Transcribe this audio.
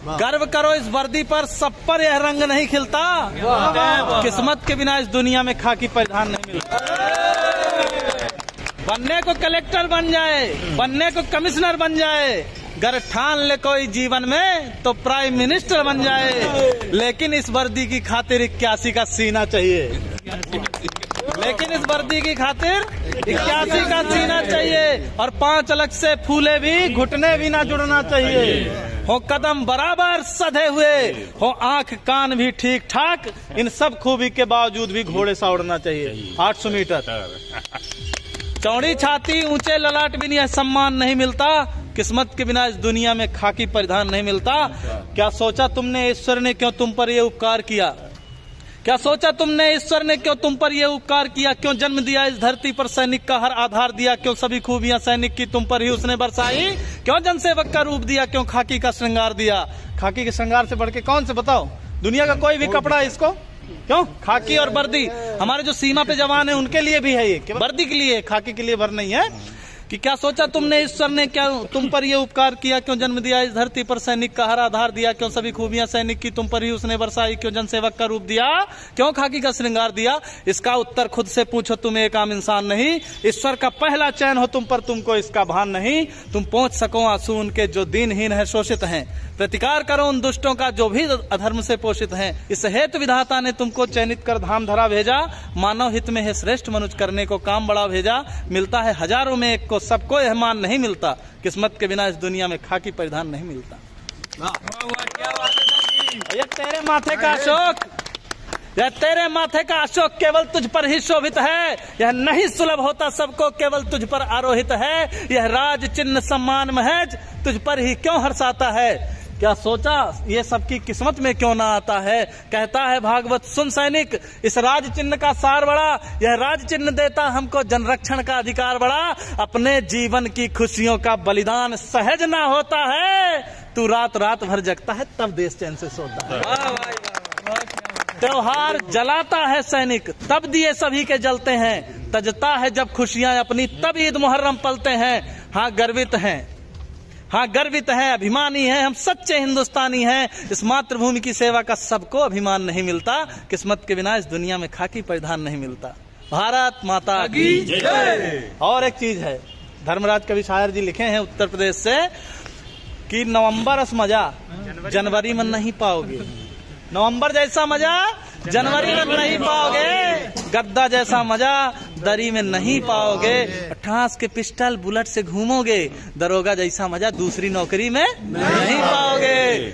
गर्व करो इस वर्दी पर, सब पर यह रंग नहीं खिलता। किस्मत के बिना इस दुनिया में खाकी परिधान नहीं मिलता। बनने को कलेक्टर बन जाए, बनने को कमिश्नर बन जाए, गर ठान ले कोई जीवन में तो प्राइम मिनिस्टर बन जाए। लेकिन इस वर्दी की खातिर 81 का सीना चाहिए। लेकिन इस वर्दी की खातिर 81 का सीना चाहिए। और 5 अलग से फूले भी, घुटने भी ना जुड़ना चाहिए। हो कदम बराबर सधे हुए, हो आंख कान भी ठीक ठाक, इन सब खूबी के बावजूद भी घोड़े सा उड़ना चाहिए। 800 मीटर चौड़ी छाती, ऊंचे ललाट भी यह सम्मान नहीं मिलता। किस्मत के बिना इस दुनिया में खाकी परिधान नहीं मिलता। क्या सोचा तुमने ईश्वर ने क्यों तुम पर यह उपकार किया? क्या सोचा तुमने ईश्वर ने क्यों तुम पर यह उपकार किया? क्यों जन्म दिया इस धरती पर, सैनिक का हर आधार दिया? क्यों सभी खूबियां सैनिक की तुम पर ही उसने बरसाई? क्यों जनसेवक का रूप दिया? क्यों खाकी का श्रृंगार दिया? खाकी के श्रृंगार से बढ़ के कौन से बताओ? दुनिया का कोई भी कपड़ा इसको क्यों? खाकी और वर्दी हमारे जो सीमा पे जवान है उनके लिए भी है, ये वर्दी के लिए, खाकी के लिए भर नहीं है। कि क्या सोचा तुमने ईश्वर ने क्या तुम पर ये उपकार किया? क्यों जन्म दिया इस धरती पर, सैनिक का हर आधार दिया? क्यों सभी खूबियां सैनिक की तुम पर ही उसने बरसाई? क्यों जनसेवक का रूप दिया? क्यों खाकी का श्रृंगार दिया? इसका उत्तर खुद से पूछो, तुम एक आम इंसान नहीं। ईश्वर का पहला चयन हो तुम पर, तुमको इसका भान नहीं। तुम पहुंच सको आंसू उनके जो दीनहीन है, शोषित हैं। प्रतिकार करो उन दुष्टों का जो भी अधर्म से पोषित हैं। इस हेतु विधाता ने तुमको चयनित कर धाम धरा भेजा। मानव हित में है श्रेष्ठ मनुष्य करने को काम बड़ा भेजा। मिलता है हजारों में एक को, सबको यह मान नहीं मिलता। किस्मत के बिना इस दुनिया में खाकी परिधान नहीं मिलता। ये तेरे माथे का अशोक, यह तेरे माथे का अशोक केवल तुझ पर ही शोभित है। यह नहीं सुलभ होता सबको, केवल तुझ पर आरोहित है। यह राज चिन्ह सम्मान महज तुझ पर ही क्यों हर्षाता है? क्या सोचा ये सबकी किस्मत में क्यों ना आता है? कहता है भागवत सुन सैनिक, इस राज चिन्ह का सार बड़ा। यह राज चिन्ह देता हमको जनरक्षण का अधिकार बड़ा। अपने जीवन की खुशियों का बलिदान सहज ना होता है। तू रात रात भर जगता है तब देश चैन से सोता है। त्योहार जलाता है सैनिक तब दिए सभी के जलते हैं। तजता है जब खुशियां अपनी तब ईद मुहर्रम पलते हैं। हाँ गर्वित हैं, हाँ गर्वित है, अभिमानी है, हम सच्चे हिंदुस्तानी हैं। इस मातृभूमि की सेवा का सबको अभिमान नहीं मिलता। किस्मत के बिना इस दुनिया में खाकी परिधान नहीं मिलता। भारत माता की जय। और एक चीज है, धर्मराज कवि शायर जी लिखे हैं उत्तर प्रदेश से कि नवंबर अस मजा जनवरी में नहीं पाओगे। नवंबर जैसा मजा जनवरी में नहीं पाओगे। गद्दा जैसा मजा दरी में नहीं पाओगे। ठास के पिस्टल बुलेट से घूमोगे। दरोगा जैसा मजा दूसरी नौकरी में नहीं पाओगे।